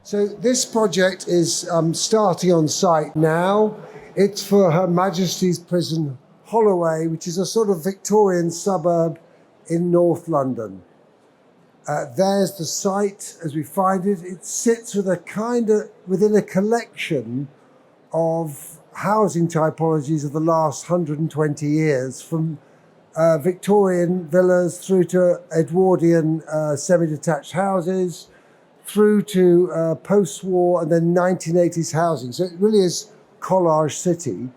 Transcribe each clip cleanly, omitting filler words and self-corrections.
So this project is starting on site now. It's for Her Majesty's Prison Holloway, which is a sort of Victorian suburb in North London. There's the site as we find it. It sits with within a collection of housing typologies of the last 120 years, from Victorian villas through to Edwardian semi-detached houses, through to post-war and then 1980s housing. So it really is collage city.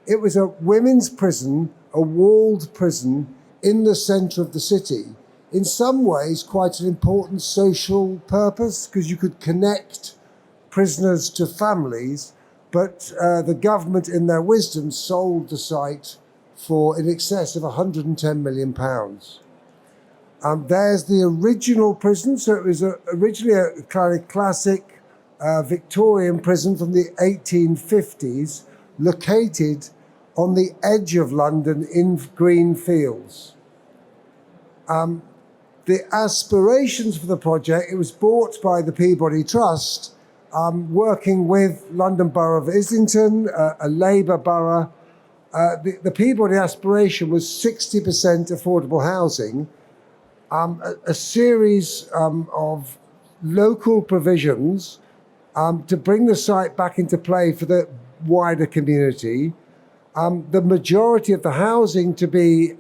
It was a women's prison, a walled prison in the centre of the city. In some ways, quite an important social purpose, because you could connect prisoners to families, but the government, in their wisdom, sold the site for in excess of £110 million. There's the original prison. So it was originally a kind of classic Victorian prison from the 1850s, located on the edge of London in green fields. The aspirations for the project, it was bought by the Peabody Trust, working with London Borough of Islington, a Labour borough. The Peabody aspiration was 60% affordable housing, a series of local provisions to bring the site back into play for the wider community. The majority of the housing to be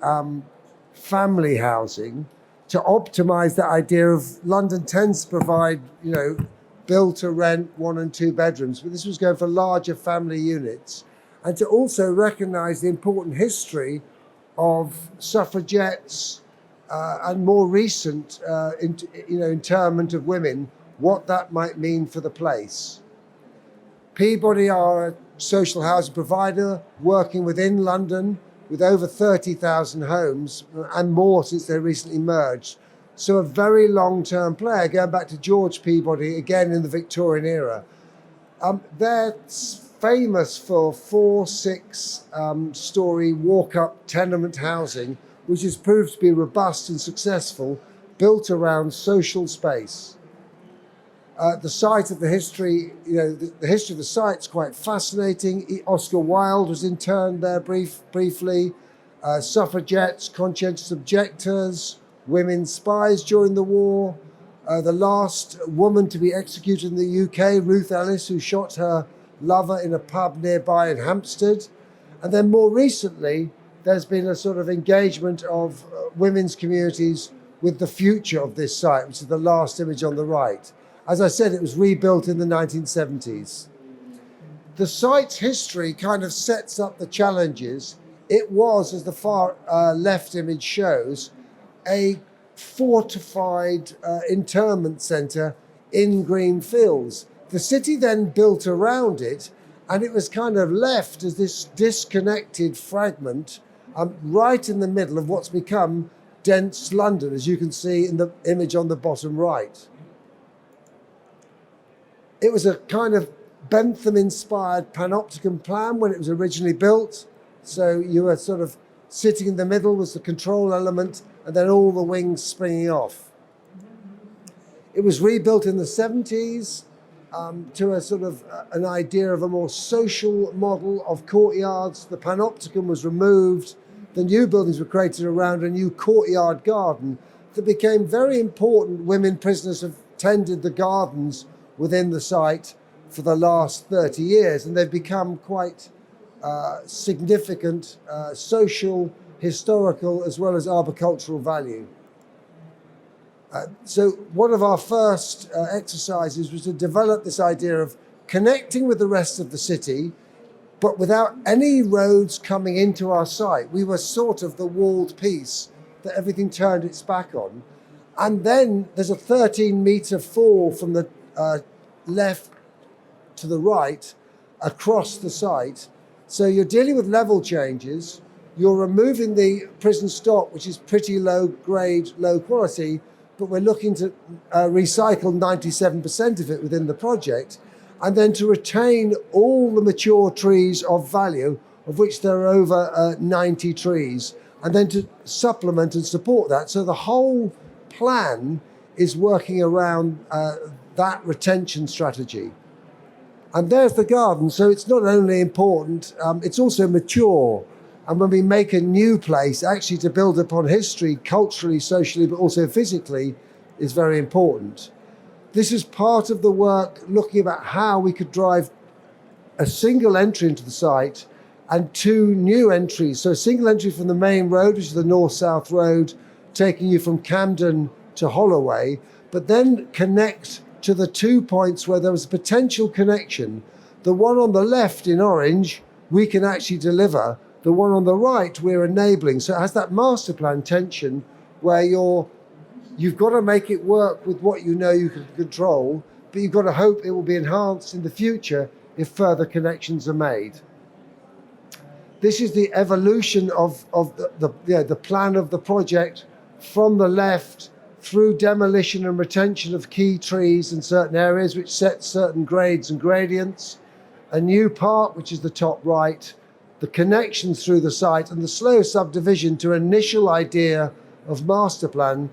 family housing, to optimise that idea of London tends to provide, build to rent 1 and 2 bedrooms, but this was going for larger family units, and to also recognise the important history of suffragettes and more recent internment of women, what that might mean for the place. Peabody are a social housing provider working within London with over 30,000 homes and more since they recently merged. So a very long-term player, going back to George Peabody, again in the Victorian era. They're famous for 4-6-storey walk-up tenement housing, which has proved to be robust and successful, built around social space. The site of the history, the history of the site's quite fascinating. Oscar Wilde was interned there briefly. Suffragettes, conscientious objectors, women spies during the war. The last woman to be executed in the UK, Ruth Ellis, who shot her lover in a pub nearby in Hampstead. And then more recently, there's been a sort of engagement of women's communities with the future of this site, which is the last image on the right. As I said, it was rebuilt in the 1970s. The site's history kind of sets up the challenges. It was, as the far left image shows, a fortified internment centre in green fields. The city then built around it, and it was kind of left as this disconnected fragment right in the middle of what's become dense London, as you can see in the image on the bottom right. It was a kind of Bentham-inspired panopticon plan when it was originally built. So you were sort of sitting in the middle was the control element, and then all the wings springing off. It was rebuilt in the 70s to a sort of an idea of a more social model of courtyards. The panopticon was removed. The new buildings were created around a new courtyard garden that became very important. Women prisoners have tended the gardens within the site for the last 30 years, and they've become quite significant social, historical, as well as arboricultural value. So one of our first exercises was to develop this idea of connecting with the rest of the city, but without any roads coming into our site. We were sort of the walled piece that everything turned its back on. And then there's a 13-metre fall from the left to the right across the site. So you're dealing with level changes. You're removing the prison stock, which is pretty low grade, low quality, but we're looking to recycle 97% of it within the project, and then to retain all the mature trees of value, of which there are over 90 trees, and then to supplement and support that. So the whole plan is working around that retention strategy. And there's the garden. So it's not only important, it's also mature. And when we make a new place, actually to build upon history, culturally, socially, but also physically, is very important. This is part of the work looking about how we could drive a single entry into the site and two new entries. So a single entry from the main road, which is the north-south road, taking you from Camden to Holloway, but then connect to the 2 points where there was a potential connection. The one on the left in orange, we can actually deliver. The one on the right, we're enabling. So it has that master plan tension where you've got to make it work with what you know you can control, but you've got to hope it will be enhanced in the future if further connections are made. This is the evolution of the plan of the project from the left through demolition and retention of key trees in certain areas, which sets certain grades and gradients, a new park, which is the top right, the connections through the site, and the slow subdivision to initial idea of master plan,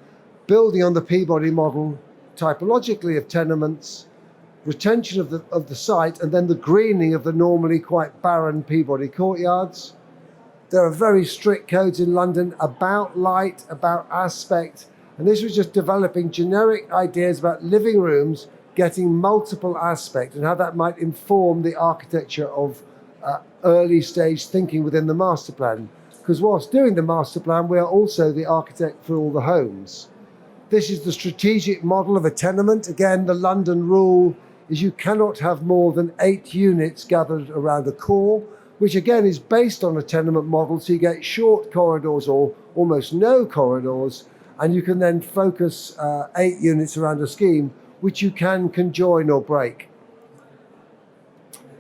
building on the Peabody model typologically of tenements, retention of the site, and then the greening of the normally quite barren Peabody courtyards. There are very strict codes in London about light, about aspect, and this was just developing generic ideas about living rooms getting multiple aspect and how that might inform the architecture of early stage thinking within the master plan. Because whilst doing the master plan, we are also the architect for all the homes. This is the strategic model of a tenement. Again, the London rule is you cannot have more than 8 units gathered around a core, which again is based on a tenement model, so you get short corridors or almost no corridors, and you can then focus 8 units around a scheme, which you can conjoin or break.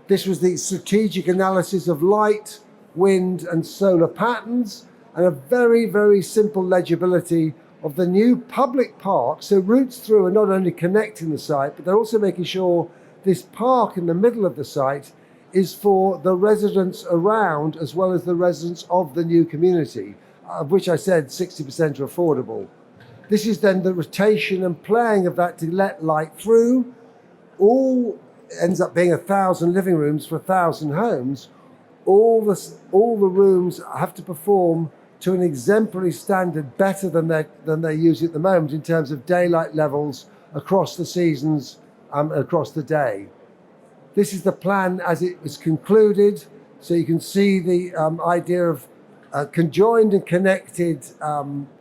This was the strategic analysis of light, wind, and solar patterns, and a very, very simple legibility of the new public park. So routes through are not only connecting the site, but they're also making sure this park in the middle of the site is for the residents around as well as the residents of the new community, of which I said 60% are affordable. This is then the rotation and playing of that to let light through. All ends up being 1,000 living rooms for 1,000 homes. All the rooms have to perform to an exemplary standard, better than they're using at the moment in terms of daylight levels across the seasons, across the day. This is the plan as it was concluded. So you can see the idea of conjoined and connected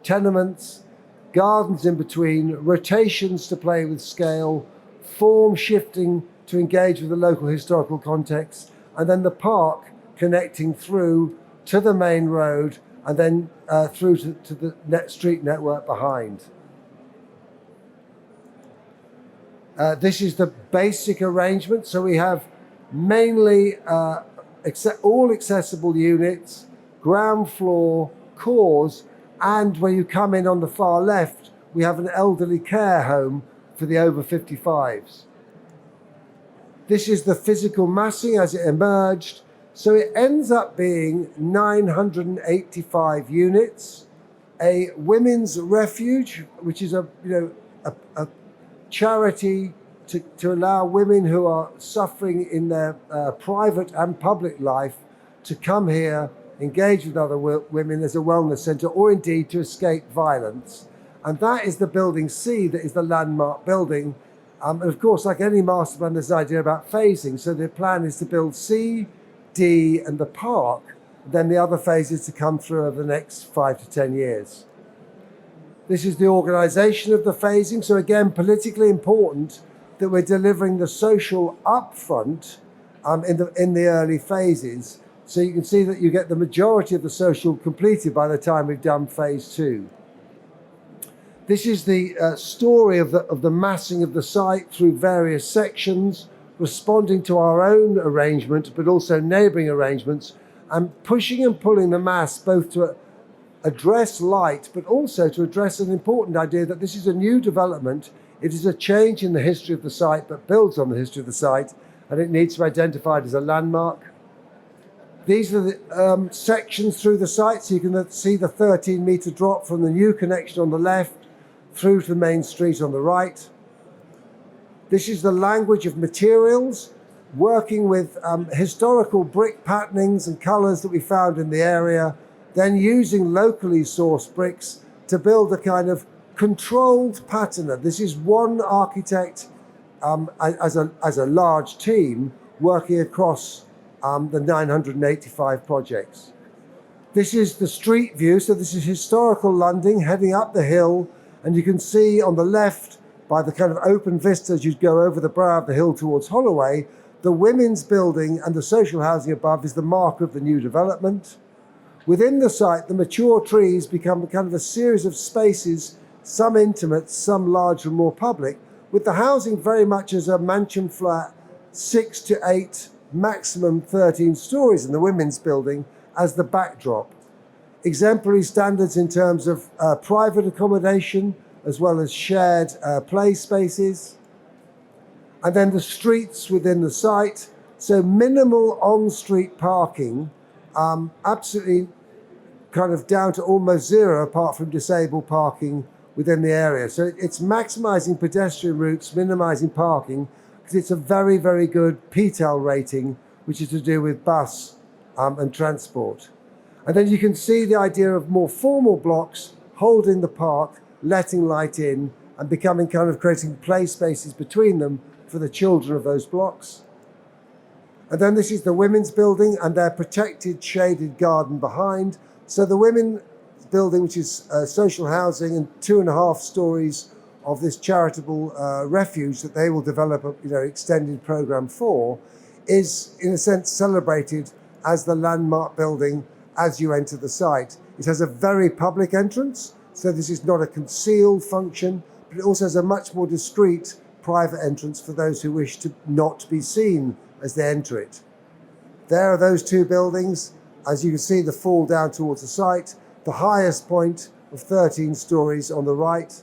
tenements, gardens in between, rotations to play with scale, form shifting to engage with the local historical context, and then the park connecting through to the main road and then through to the street network behind. This is the basic arrangement. So we have mainly all accessible units, ground floor, cores, and when you come in on the far left, we have an elderly care home for the over 55s. This is the physical massing as it emerged. So it ends up being 985 units, a women's refuge, which is a charity to allow women who are suffering in their private and public life to come here, engage with other women as a wellness centre, or indeed to escape violence. And that is the building C, that is the landmark building. And of course, like any master plan, there's an idea about phasing. So the plan is to build C, D, and the park, then the other phases to come through over the next 5 to 10 years. This is the organisation of the phasing. So again, politically important that we're delivering the social upfront in the early phases. So you can see that you get the majority of the social completed by the time we've done phase 2. This is the story of the massing of the site through various sections, responding to our own arrangement, but also neighbouring arrangements, and pushing and pulling the mass both to address light, but also to address an important idea that this is a new development. It is a change in the history of the site, but builds on the history of the site, and it needs to be identified as a landmark. These are the sections through the site, so you can see the 13-metre drop from the new connection on the left through to the main street on the right. This is the language of materials, working with historical brick patternings and colours that we found in the area, then using locally sourced bricks to build a kind of controlled pattern. This is one architect as a large team working across the 985 projects. This is the street view, so this is historical London heading up the hill, and you can see on the left, by the kind of open vistas you'd go over the brow of the hill towards Holloway, the women's building and the social housing above is the mark of the new development. Within the site, the mature trees become kind of a series of spaces, some intimate, some larger and more public, with the housing very much as a mansion flat, 6 to 8, maximum 13 stories in the women's building as the backdrop. Exemplary standards in terms of private accommodation, as well as shared play spaces. And then the streets within the site, so minimal on-street parking, absolutely kind of down to almost zero apart from disabled parking within the area. So it's maximizing pedestrian routes, minimizing parking, because it's a very, very good PTAL rating, which is to do with bus and transport. And then you can see the idea of more formal blocks holding the park, letting light in, and becoming kind of creating play spaces between them for the children of those blocks. And then this is the women's building and their protected shaded garden behind. So the women's building, which is social housing and 2.5 stories of this charitable refuge that they will develop a extended program for, is in a sense celebrated as the landmark building as you enter the site. It has a very public entrance, so this is not a concealed function, but it also has a much more discreet private entrance for those who wish to not be seen as they enter it. There are those two buildings. As you can see, the fall down towards the site, the highest point of 13 stories on the right.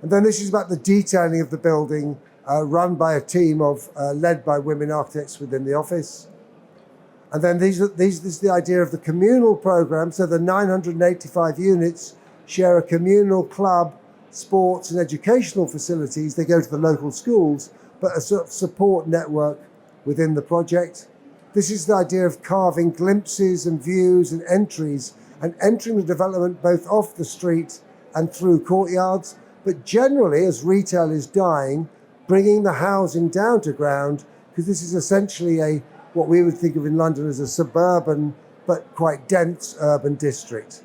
And then this is about the detailing of the building, run by a team led by women architects within the office. And then this is the idea of the communal program. So the 985 units share a communal club, sports and educational facilities. They go to the local schools, but a sort of support network within the project. This is the idea of carving glimpses and views and entries, and entering the development both off the street and through courtyards, but generally, as retail is dying, bringing the housing down to ground, because this is essentially what we would think of in London as a suburban but quite dense urban district.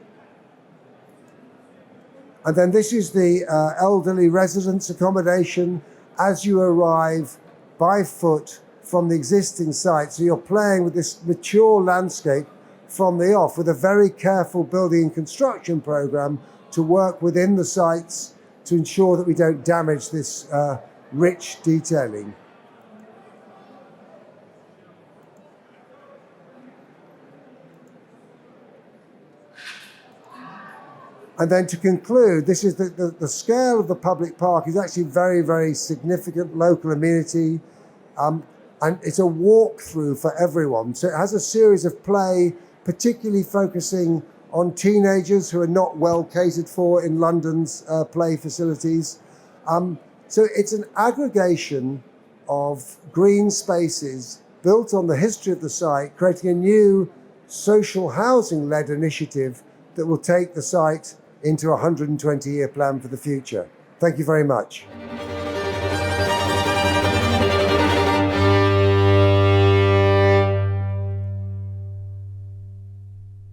And then this is the elderly residence accommodation as you arrive by foot from the existing site. So you're playing with this mature landscape from the off, with a very careful building and construction program to work within the sites to ensure that we don't damage this rich detailing. And then to conclude, this is the scale of the public park is actually very, very significant local amenity. And it's a walkthrough for everyone. So it has a series of play, particularly focusing on teenagers who are not well catered for in London's play facilities. So it's an aggregation of green spaces built on the history of the site, creating a new social housing-led initiative that will take the site into a 120-year plan for the future. Thank you very much.